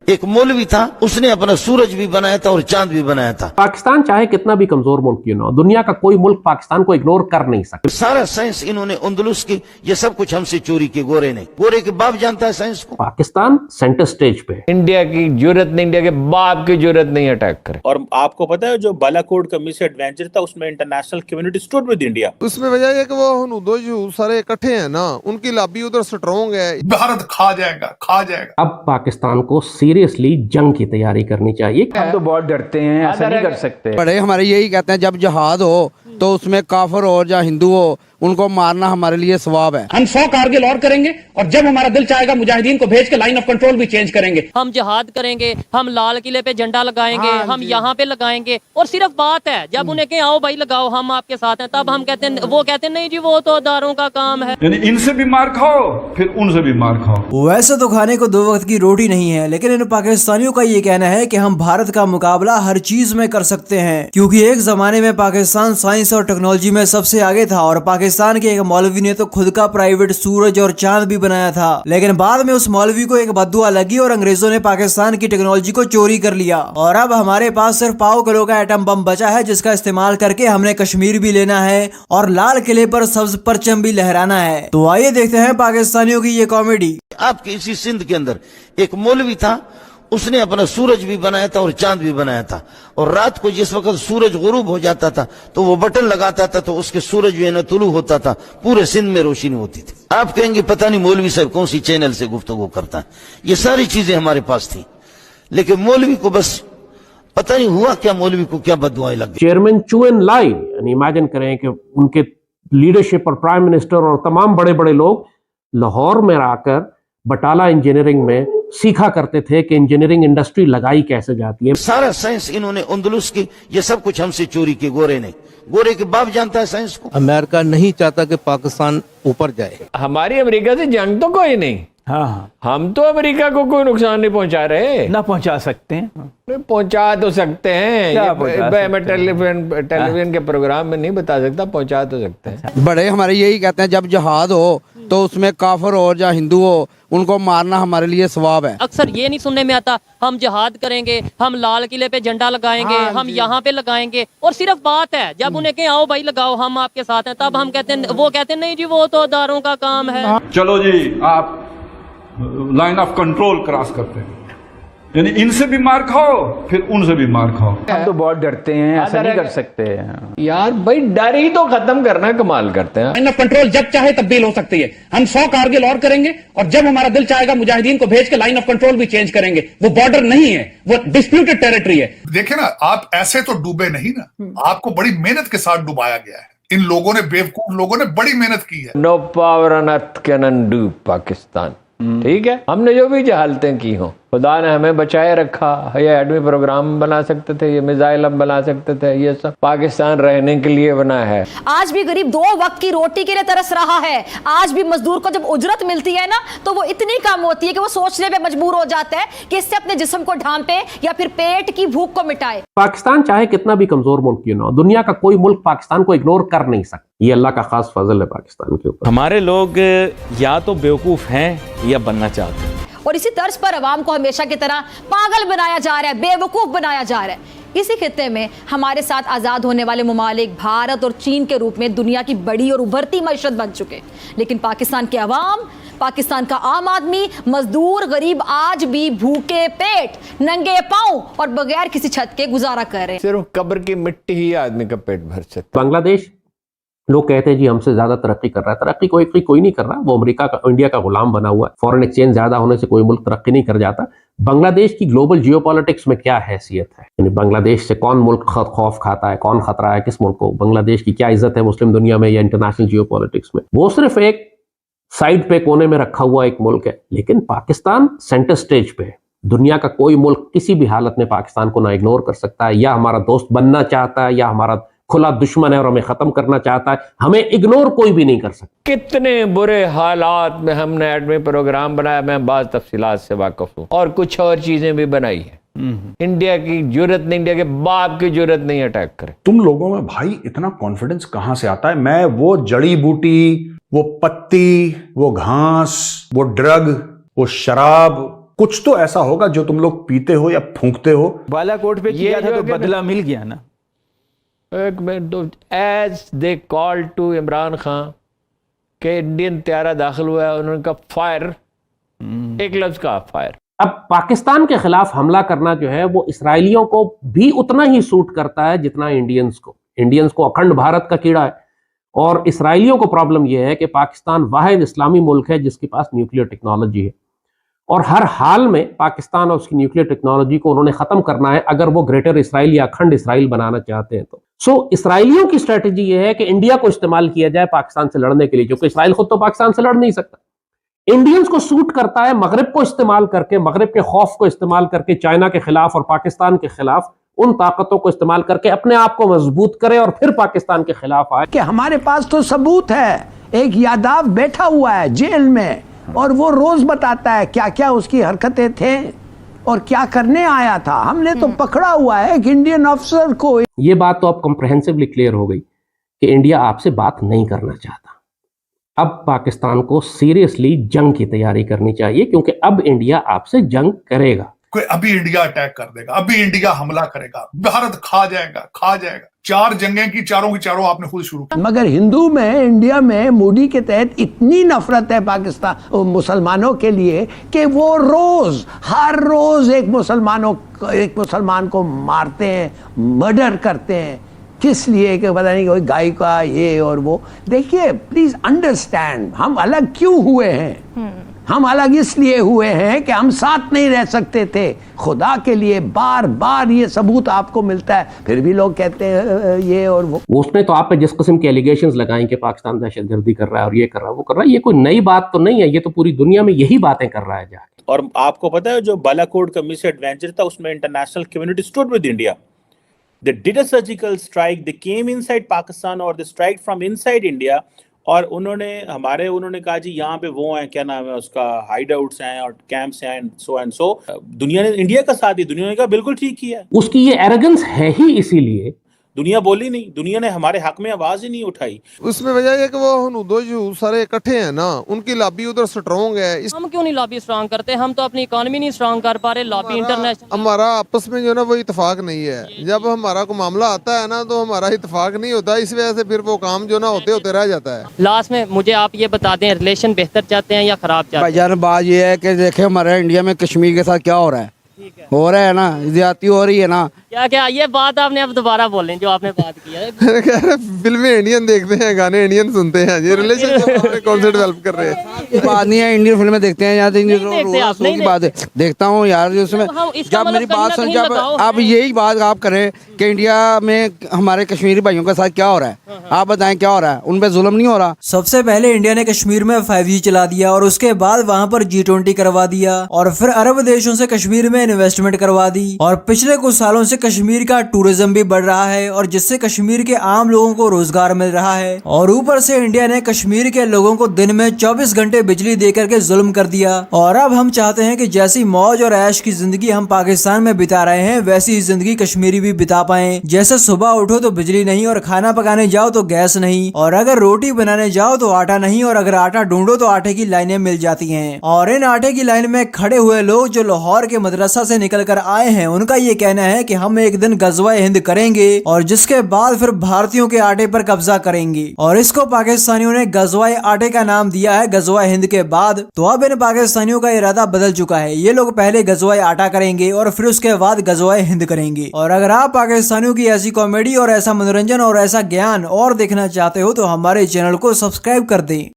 एक मौलवी था, उसने अपना सूरज भी बनाया था और चांद भी बनाया था। पाकिस्तान चाहे कितना भी कमजोर मुल्क क्यों ना हो, दुनिया का कोई मुल्क पाकिस्तान को इग्नोर कर नहीं सकता। सारा साइंस इन्होंने अंदलुस की, ये सब कुछ हमसे चोरी की। गोरे ने, गोरे के बाप जानता है साइंस को। पाकिस्तान सेंटर स्टेज पे। इंडिया की जरूरत नहीं, इंडिया के बाप की जरूरत नहीं अटैक करे। और आपको पता है जो बालाकोट का मिस एडवेंचर था, उसमें international community stood with India. उसमें वजह है कि वो हनूदो जो सारे इकट्ठे हैं ना, उनकी लॉबी उधर स्ट्रॉन्ग है। भारत खा जाएगा, खा जाएगा। अब पाकिस्तान को सीरियसली जंग की तैयारी करनी चाहिए। हम तो बहुत डरते हैं, ऐसा नहीं कर सकते। बड़े हमारे यही कहते हैं जब जिहाद हो तो उसमें काफिर हो या हिंदू हो, उनको मारना हमारे लिए सवाब है। हम 100 कारगिल और करेंगे और जब हमारा दिल चाहेगा मुजाहिदीन को भेज के लाइन ऑफ कंट्रोल भी चेंज करेंगे। हम जिहाद करेंगे, हम लाल किले पे झंडा लगाएंगे, हम यहाँ पे लगाएंगे। और सिर्फ बात है जब उन्हें कहें आओ भाई लगाओ, हम आपके साथ हैं, तब हम कहते हैं, वो कहते हैं नहीं जी वो तो अदारों का काम है। यानी इनसे भी मार खाओ फिर उनसे भी मार खाओ। वैसे तो खाने को 2 वक्त की रोटी नहीं है, लेकिन इन पाकिस्तानियों का ये कहना है कि हम भारत का मुकाबला हर चीज में कर सकते हैं, क्योंकि एक जमाने में पाकिस्तान साइंस और टेक्नोलॉजी में सबसे आगे था और पाकिस्तान के एक मौलवी ने तो खुद का प्राइवेट सूरज और चांद भी बनाया था। लेकिन बाद में उस मौलवी को एक बद्दुआ लगी और अंग्रेजों ने पाकिस्तान की टेक्नोलॉजी को चोरी कर लिया और अब हमारे पास सिर्फ पाव किलो का एटम बम बचा है, जिसका इस्तेमाल करके हमने कश्मीर भी लेना है और लाल किले पर सब्ज परचम भी लहराना है। तो आइए देखते हैं पाकिस्तानियों की ये कॉमेडी। आपके इसी सिंध के अंदर एक मौलवी था, उसने अपना सूरज भी बनाया था और चांद भी बनाया था। और रात को जिस वक्त सूरज गुरूब हो जाता था तो वो बटन लगाता था तो उसके सूरज जो है ना तुलू होता था, पूरे सिंध में रोशनी होती थी। आप कहेंगे पता नहीं मौलवी साहब कौन सी चैनल से गुफ्तगू करता है। ये सारी चीजें हमारे पास थी, लेकिन मौलवी को बस पता नहीं हुआ क्या, मौलवी को क्या बददुआएं लग गई। चेयरमैन चू एन लाई, यानी इमेजिन करें कि उनके लीडरशिप और प्राइम मिनिस्टर और तमाम बड़े बड़े लोग लाहौर में आकर बटाला इंजीनियरिंग में सीखा करते थे कि इंजीनियरिंग इंडस्ट्री लगाई कैसे जाती है। सारा साइंस इन्होंने अंदलुस की, ये सब कुछ हमसे चोरी की। गोरे ने, गोरे के बाप जानता है साइंस को। अमेरिका नहीं चाहता कि पाकिस्तान ऊपर जाए। हमारी अमेरिका से जंग तो कोई नहीं। हाँ, हम तो अमेरिका को कोई नुकसान नहीं पहुंचा रहे। ना पहुंचा सकते हैं। पहुंचा तो सकते हैं, मैं टेलीविजन के प्रोग्राम में नहीं बता सकता, पहुंचा तो सकते हैं। बड़े हमारे यही कहते हैं जब जिहाद हो तो उसमें काफिर हो या हिंदू हो, उनको मारना हमारे लिए सवाब है। अक्सर ये नहीं सुनने में आता हम जिहाद करेंगे, हम लाल किले पे झंडा लगाएंगे, हम यहाँ पे लगाएंगे। और सिर्फ बात है जब उन्हें कहें आओ भाई लगाओ, हम आपके साथ हैं, तब हम कहते हैं, वो कहते हैं नहीं जी वो तो अदारों का काम है। चलो जी आप लाइन ऑफ कंट्रोल क्रॉस करते हैं, यानी इनसे भी मार खाओ फिर उनसे भी मार खाओ। हम तो बहुत डरते हैं, ऐसा नहीं कर सकते। यार भाई डर ही तो खत्म करना कमाल करते हैं। लाइन ऑफ कंट्रोल जब चाहे तब्दील हो सकती है। हम 100 कारगिल और करेंगे और जब हमारा दिल चाहेगा मुजाहिदीन को भेज के लाइन ऑफ कंट्रोल भी चेंज करेंगे। वो बॉर्डर नहीं है, वो डिस्प्यूटेड टेरिटरी है। देखे ना, आप ऐसे तो डूबे नहीं ना, आपको बड़ी मेहनत के साथ डुबाया गया है। इन लोगों ने, बेवकूफ लोगों ने बड़ी मेहनत की है। No power on earth can undo Pakistan. ठीक है, हमने जो भी जहालतें की हो, खुदा ने हमें बचाए रखा। ये एटमी प्रोग्राम बना सकते थे, ये मिसाइल हम बना सकते थे, ये सब पाकिस्तान रहने के लिए बना है। आज भी गरीब 2 वक्त की रोटी के लिए तरस रहा है। आज भी मजदूर को जब उजरत मिलती है ना, तो वो इतनी कम होती है कि वो सोचने पे मजबूर हो जाता है कि इससे अपने जिस्म को ढांपे या फिर पेट की भूख को मिटाए। पाकिस्तान चाहे कितना भी कमजोर मुल्क क्यों ना हो, दुनिया का कोई मुल्क पाकिस्तान को इग्नोर कर नहीं सकता। ये अल्लाह का खास फजल है पाकिस्तान के ऊपर। हमारे लोग या तो बेवकूफ हैं या बनना चाहते हैं, और इसी तर्ज पर अवाम को हमेशा की तरह पागल बनाया जा रहा है, बेवकूफ बनाया जा रहा है। इसी खित्ते में हमारे साथ आज़ाद होने वाले ममालिक भारत और चीन के रूप में दुनिया की बड़ी और उभरती मईशत बन चुके, लेकिन पाकिस्तान के अवाम, पाकिस्तान का आम आदमी, मजदूर, गरीब आज भी भूखे पेट, नंगे पांव और बगैर किसी छत के गुजारा कर रहे हैं। सिर्फ कब्र की मिट्टी ही आदमी का पेट भर सकता। बांग्लादेश, लोग कहते हैं जी हमसे ज्यादा तरक्की कर रहा है। तरक्की कोई नहीं कर रहा, वो अमेरिका का, इंडिया का गुलाम बना हुआ है। फॉरेन एक्सचेंज ज्यादा होने से कोई मुल्क तरक्की नहीं कर जाता। बांग्लादेश की ग्लोबल जियोपॉलिटिक्स में क्या हैसियत है, यानी बांग्लादेश से कौन मुल्क खौफ खाता है, कौन खतरा है किस मुल्क को, बांग्लादेश की क्या इज्जत है मुस्लिम दुनिया में या इंटरनेशनल जियोपॉलिटिक्स में। वो सिर्फ एक साइड पे कोने में रखा हुआ एक मुल्क है, लेकिन पाकिस्तान सेंटर स्टेज पे है। दुनिया का कोई मुल्क किसी भी हालत में पाकिस्तान को ना इग्नोर कर सकता है, या हमारा दोस्त बनना चाहता है या हमारा खुला दुश्मन है और हमें खत्म करना चाहता है। हमें इग्नोर कोई भी नहीं कर सकता। कितने बुरे हालात में हमने एटमी प्रोग्राम बनाया, मैं बात तफसीलात से वाकिफ हूँ, और कुछ और चीजें भी बनाई है। इंडिया की जरूरत नहीं, इंडिया के बाप की जरूरत नहीं अटैक करे। तुम लोगों में भाई इतना कॉन्फिडेंस कहां से आता है? मैं वो जड़ी बूटी, वो पत्ती, वो घास, वो ड्रग, वो शराब, कुछ तो ऐसा होगा जो तुम लोग पीते हो या फूंकते हो। बालाकोट पे किया था तो बदला मिल गया ना। एक minute, as they call to Imran Khan के इंडियन त्यारा दाखिल हुआ है, उन्होंने कहा फायर, एक लफ्ज का फायर। अब पाकिस्तान के खिलाफ हमला करना जो है वो इसराइलियों को भी उतना ही सूट करता है जितना इंडियंस को अखंड भारत का कीड़ा है। और इसराइलियों को प्रॉब्लम यह है कि पाकिस्तान वाहिद इस्लामी मुल्क है जिसके पास न्यूक्लियर टेक्नोलॉजी है, और हर हाल में पाकिस्तान और उसकी न्यूक्लियर टेक्नोलॉजी को उन्होंने खत्म करना है अगर वो ग्रेटर इसराइल या अखंड इसराइल बनाना चाहते हैं तो। सो इसराइलियों की स्ट्रेटेजी ये है कि इंडिया को इस्तेमाल किया जाए पाकिस्तान से लड़ने के लिए, क्योंकि इसराइल खुद तो पाकिस्तान से लड़ नहीं सकता। इंडियंस को सूट करता है मगरिब को इस्तेमाल करके, मगरिब के खौफ को इस्तेमाल करके चाइना के खिलाफ और पाकिस्तान के खिलाफ उन ताकतों को इस्तेमाल करके अपने आप को मजबूत करे और फिर पाकिस्तान के खिलाफ आए। कि हमारे पास तो सबूत है, एक यादव बैठा हुआ है जेल में और वो रोज बताता है क्या क्या उसकी हरकतें थे और क्या करने आया था। हमने तो पकड़ा हुआ है एक इंडियन अफसर को। ये बात तो अब कॉम्प्रहेंसिवली क्लियर हो गई कि इंडिया आपसे बात नहीं करना चाहता। अब पाकिस्तान को सीरियसली जंग की तैयारी करनी चाहिए, क्योंकि अब इंडिया आपसे जंग करेगा। कोई अभी इंडिया अटैक कर देगा, अभी इंडिया हमला करेगा, भारत खा जाएगा। 4 जंगें की चारों आपने खुद शुरू की। मगर हिंदू में, इंडिया में मोदी के तहत इतनी नफरत है पाकिस्तान मुसलमानों के लिए कि वो हर रोज एक मुसलमान को मारते हैं, मर्डर करते हैं। किस लिए? कि पता नहीं कोई गाय का ये और वो। देखिए प्लीज अंडरस्टैंड, हम अलग क्यों हुए हैं? हम अलग इसलिए हुए हैं कि हम साथ नहीं रह सकते थे। खुदा के लिए बार बार ये सबूत आपको मिलता है, फिर भी लोग कहते हैं ये और वो। उसने तो आप पे जिस किस्म के एलिगेशंस लगाए कि पाकिस्तान दहशतगर्दी कर रहा है और ये कर रहा है वो कर रहा है, ये कोई नई बात तो नहीं है, ये तो पूरी दुनिया में यही बातें कर रहा है जाके। और आपको पता है जो बालाकोट का मिस एडवेंचर था उसमें international community stood with India. They did a surgical strike. They came inside Pakistan or they strike from inside India. और उन्होंने कहा जी यहाँ पे वो हैं, क्या नाम है उसका, हाइड आउट्स हैं और कैंप्स हैं एंड सो। दुनिया ने इंडिया का साथ दी, दुनिया ने कहा बिल्कुल ठीक किया। उसकी ये एरोगेंस है ही इसीलिए दुनिया बोली नहीं, दुनिया ने हमारे हक में आवाज ही नहीं उठाई। उसमें वजह है कि वो हनूदो जो सारे इकट्ठे हैं ना, उनकी लॉबी उधर स्ट्रॉन्ग है। हम क्यों नहीं लॉबी स्ट्रॉन्ग करते? हम तो अपनी इकोनॉमी नहीं स्ट्रॉन्ग कर पा रहे। लॉबी इंटरनेशनल हमारा आपस में जो ना वो इत्तेफाक नहीं है। जब हमारा को मामला आता है ना तो हमारा इत्तेफाक नहीं होता, इस वजह से फिर वो काम जो ना होते रह जाता है। लास्ट में मुझे आप ये बता दें, रिलेशन बेहतर चाहते हैं या खराब चाहते हैं? भाईजान बात ये है कि देखे हमारे इंडिया में कश्मीर के साथ क्या हो रहा है, हो रहा है ना, ज्यादती हो रही है ना। क्या ये बात आपने अब दोबारा बोलें जो आपने बात की है। फिल्में इंडियन देखते हैं, गाने इंडियन सुनते हैं, ये रिलेशनशिप कौन से डेवलप कर रहे हैं? बात नहीं है, इंडियन फिल्में देखते हैं, यहाँ की बात है देखता हूँ यार। जिसमें जब मेरी बात सुन, जब आप यही बात आप करें कि इंडिया में हमारे कश्मीरी भाइयों के साथ क्या हो रहा है, आप बताएं क्या हो रहा है? उन पे जुल्म नहीं हो रहा? सबसे पहले इंडिया ने कश्मीर में 5G चला दिया और उसके बाद वहाँ पर G20 करवा दिया और फिर अरब देशों से कश्मीर में इन्वेस्टमेंट करवा दी और पिछले कुछ सालों से कश्मीर का टूरिज्म भी बढ़ रहा है और जिससे कश्मीर के आम लोगों को रोजगार मिल रहा है। और ऊपर से इंडिया ने कश्मीर के लोगों को दिन में 24 घंटे बिजली दे करके जुल्म कर दिया। और अब हम चाहते हैं कि जैसी मौज और ऐश की जिंदगी हम पाकिस्तान में बिता रहे हैं वैसी ही जिंदगी कश्मीरी भी बिता पाए। जैसे सुबह उठो तो बिजली नहीं और खाना पकाने जाओ तो गैस नहीं, और अगर रोटी बनाने जाओ तो आटा नहीं, और अगर आटा ढूंढो तो आटे की लाइनें मिल जाती हैं। और इन आटे की लाइन में खड़े हुए लोग जो लाहौर के मदरसा से निकल कर आए हैं, उनका ये कहना है कि हम एक दिन गजवाए हिंद करेंगे और जिसके बाद फिर भारतीयों के आटे पर कब्जा करेंगे। और इसको पाकिस्तानियों ने गजवाए आटे का नाम दिया है गजवाए हिंद के बाद। तो अब इन पाकिस्तानियों का इरादा बदल चुका है, ये लोग पहले गजवाए आटा करेंगे और फिर उसके बाद गजवाए हिंद करेंगे। और अगर आप पाकिस्तानियों की ऐसी कॉमेडी और ऐसा मनोरंजन और ऐसा ज्ञान और देखना चाहते हो तो हमारे चैनल को सब्सक्राइब कर दें।